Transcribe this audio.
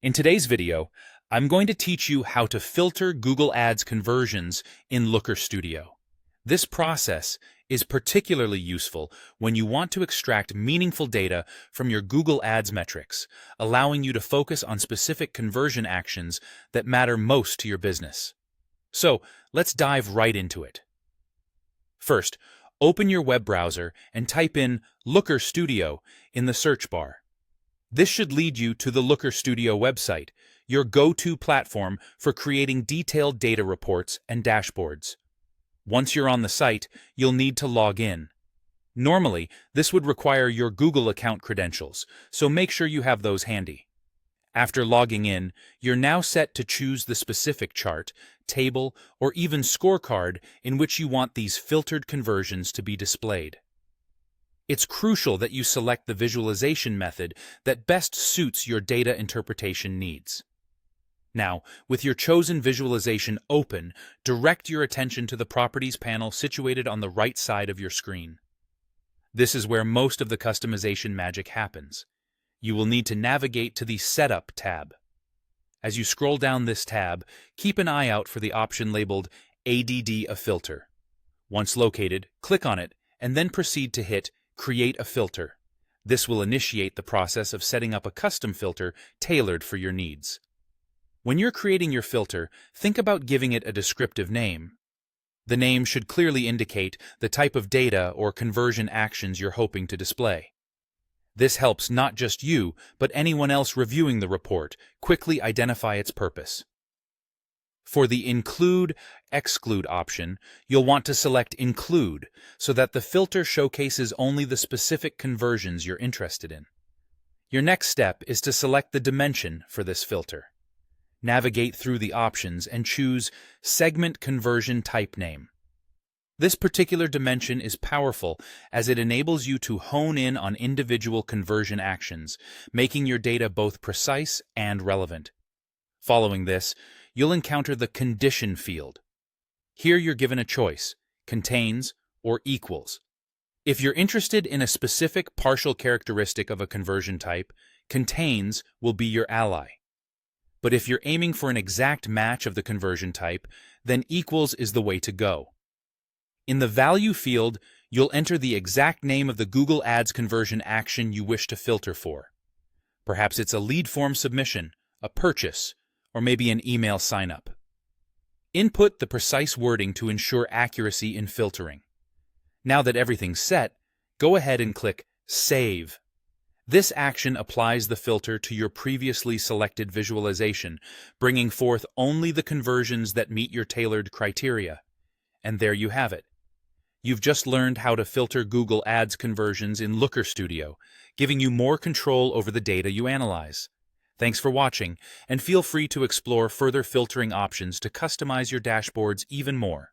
In today's video, I'm going to teach you how to filter Google Ads conversions in Looker Studio. This process is particularly useful when you want to extract meaningful data from your Google Ads metrics, allowing you to focus on specific conversion actions that matter most to your business. So, let's dive right into it. First, open your web browser and type in Looker Studio in the search bar. This should lead you to the Looker Studio website, your go-to platform for creating detailed data reports and dashboards. Once you're on the site, you'll need to log in. Normally, this would require your Google account credentials, so make sure you have those handy. After logging in, you're now set to choose the specific chart, table, or even scorecard in which you want these filtered conversions to be displayed. It's crucial that you select the visualization method that best suits your data interpretation needs. Now, with your chosen visualization open, direct your attention to the Properties panel situated on the right side of your screen. This is where most of the customization magic happens. You will need to navigate to the Setup tab. As you scroll down this tab, keep an eye out for the option labeled ADD a Filter. Once located, click on it, and then proceed to hit Create a Filter. This will initiate the process of setting up a custom filter tailored for your needs. When you're creating your filter, think about giving it a descriptive name. The name should clearly indicate the type of data or conversion actions you're hoping to display. This helps not just you, but anyone else reviewing the report quickly identify its purpose. For the Include/Exclude option, you'll want to select Include so that the filter showcases only the specific conversions you're interested in. Your next step is to select the dimension for this filter. Navigate through the options and choose Segment Conversion Type Name. This particular dimension is powerful as it enables you to hone in on individual conversion actions, making your data both precise and relevant. Following this, you'll encounter the Condition field. Here you're given a choice, contains or equals. If you're interested in a specific partial characteristic of a conversion type, contains will be your ally. But if you're aiming for an exact match of the conversion type, then equals is the way to go. In the Value field, you'll enter the exact name of the Google Ads conversion action you wish to filter for. Perhaps it's a lead form submission, a purchase, or maybe an email sign-up. Input the precise wording to ensure accuracy in filtering. Now that everything's set, go ahead and click Save. This action applies the filter to your previously selected visualization, bringing forth only the conversions that meet your tailored criteria. And there you have it. You've just learned how to filter Google Ads conversions in Looker Studio, giving you more control over the data you analyze. Thanks for watching, and feel free to explore further filtering options to customize your dashboards even more.